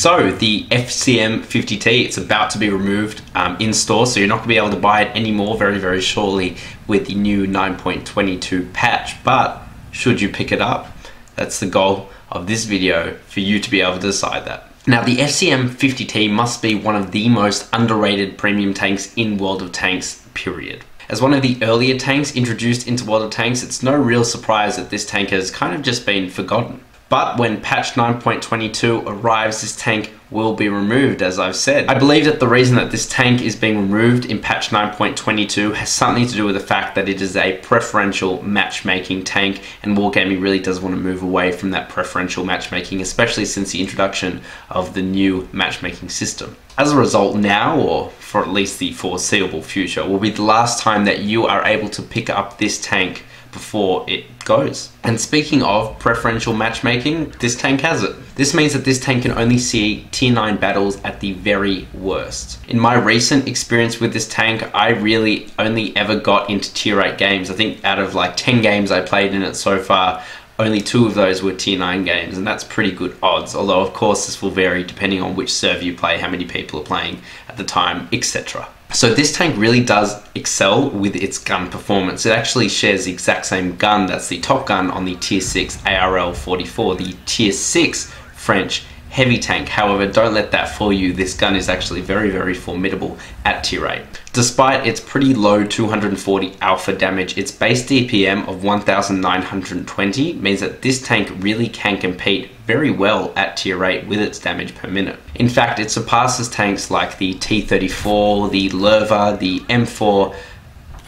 So the FCM 50T, it's about to be removed in store, so you're not going to be able to buy it anymore very shortly with the new 9.22 patch. But should you pick it up? That's the goal of this video, for you to be able to decide that. Now, the FCM 50T must be one of the most underrated premium tanks in World of Tanks, period. As one of the earlier tanks introduced into World of Tanks, it's no real surprise that this tank has kind of just been forgotten. But when patch 9.22 arrives, this tank will be removed, as I've said. I believe that the reason that this tank is being removed in patch 9.22 has something to do with the fact that it is a preferential matchmaking tank, and Wargaming really does want to move away from that preferential matchmaking, especially since the introduction of the new matchmaking system. As a result, now, or for at least the foreseeable future, will be the last time that you are able to pick up this tank before it goes. And speaking of preferential matchmaking, this tank has it. This means that this tank can only see tier 9 battles at the very worst. In my recent experience with this tank, I really only ever got into tier 8 games. I think out of like 10 games I played in it so far, only 2 of those were tier 9 games, and that's pretty good odds. Although of course this will vary depending on which server you play, how many people are playing at the time, etc. So this tank really does excel with its gun performance. It actually shares the exact same gun that's the top gun on the tier 6 ARL 44, the tier 6 French heavy tank. However, don't let that fool you. This gun is actually very formidable at tier 8. Despite its pretty low 240 alpha damage, its base DPM of 1920 means that this tank really can compete very well at tier 8 with its damage per minute. In fact, it surpasses tanks like the T-34, the Lerva, the M4,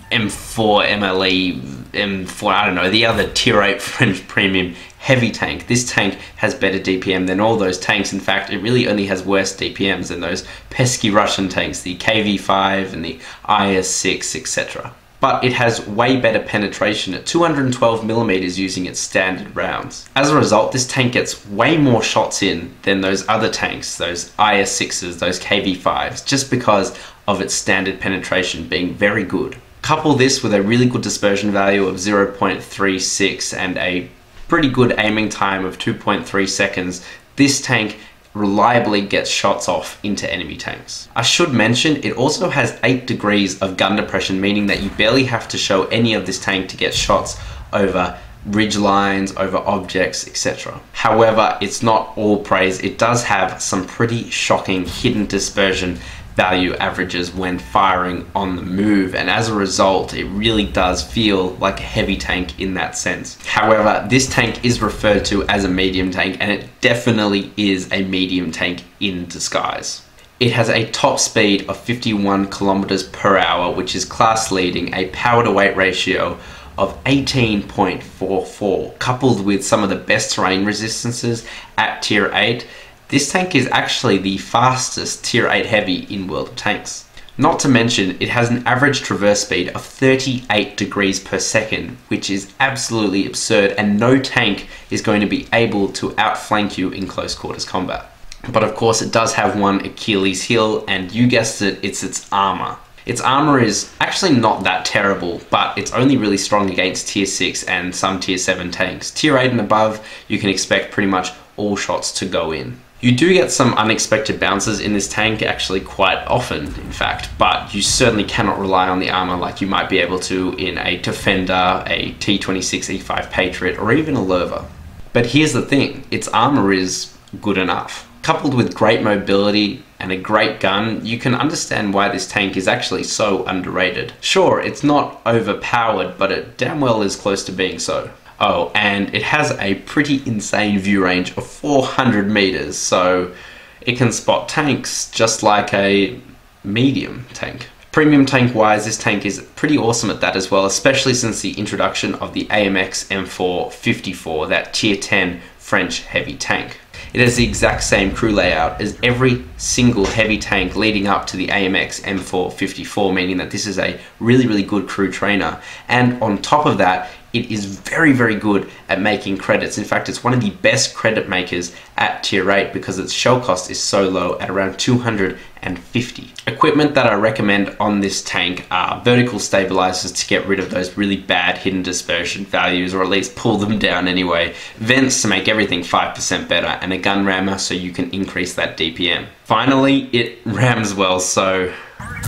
MLE, M4, I don't know, the other tier 8 French premium heavy tank. This tank has better DPM than all those tanks. In fact, it really only has worse DPMs than those pesky Russian tanks, the KV-5 and the IS-6, etc. But it has way better penetration at 212mm using its standard rounds. As a result, this tank gets way more shots in than those other tanks, those IS-6s, those KV-5s, just because of its standard penetration being very good. Couple this with a really good dispersion value of 0.36 and a pretty good aiming time of 2.3 seconds, this tank reliably gets shots off into enemy tanks. I should mention, it also has 8 degrees of gun depression, meaning that you barely have to show any of this tank to get shots over ridge lines, over objects, etc. However, it's not all praise. It does have some pretty shocking hidden dispersion value averages when firing on the move, and as a result it really does feel like a heavy tank in that sense. However, this tank is referred to as a medium tank, and it definitely is a medium tank in disguise. It has a top speed of 51 kilometers per hour, which is class leading, a power to weight ratio of 18.44, coupled with some of the best terrain resistances at tier 8. This tank is actually the fastest tier 8 heavy in World of Tanks. Not to mention, it has an average traverse speed of 38 degrees per second, which is absolutely absurd, and no tank is going to be able to outflank you in close quarters combat. But of course, it does have one Achilles heel, and you guessed it, it's its armor. Its armor is actually not that terrible, but it's only really strong against tier 6 and some tier 7 tanks. Tier 8 and above, you can expect pretty much all shots to go in. You do get some unexpected bounces in this tank, actually quite often in fact, but you certainly cannot rely on the armor like you might be able to in a Defender, a T26E5 Patriot, or even a Lerva. But here's the thing, its armor is good enough. Coupled with great mobility and a great gun, you can understand why this tank is actually so underrated. Sure, it's not overpowered, but it damn well is close to being so. Oh, and it has a pretty insane view range of 400 meters, so it can spot tanks just like a medium tank. Premium tank wise, this tank is pretty awesome at that as well, especially since the introduction of the AMX M4 54, that tier 10 French heavy tank. It has the exact same crew layout as every single heavy tank leading up to the AMX M454, meaning that this is a really good crew trainer. And on top of that, it is very good at making credits. In fact, it's one of the best credit makers at tier 8 because its shell cost is so low at around 250. Equipment that I recommend on this tank are vertical stabilizers to get rid of those really bad hidden dispersion values, or at least pull them down anyway, vents to make everything 5% better, and a gun rammer so you can increase that DPM. Finally, it rams well, so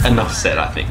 enough said, I think.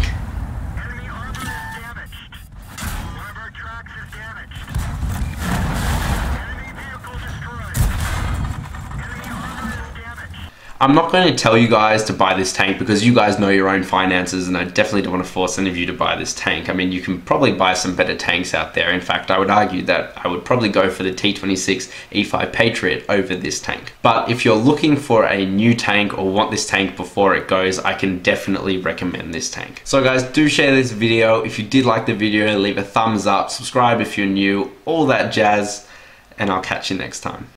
I'm not going to tell you guys to buy this tank because you guys know your own finances, and I definitely don't want to force any of you to buy this tank. I mean, you can probably buy some better tanks out there. In fact, I would argue that I would probably go for the T26 E5 Patriot over this tank. But if you're looking for a new tank or want this tank before it goes, I can definitely recommend this tank. So guys, do share this video. If you did like the video, leave a thumbs up, subscribe if you're new, all that jazz, and I'll catch you next time.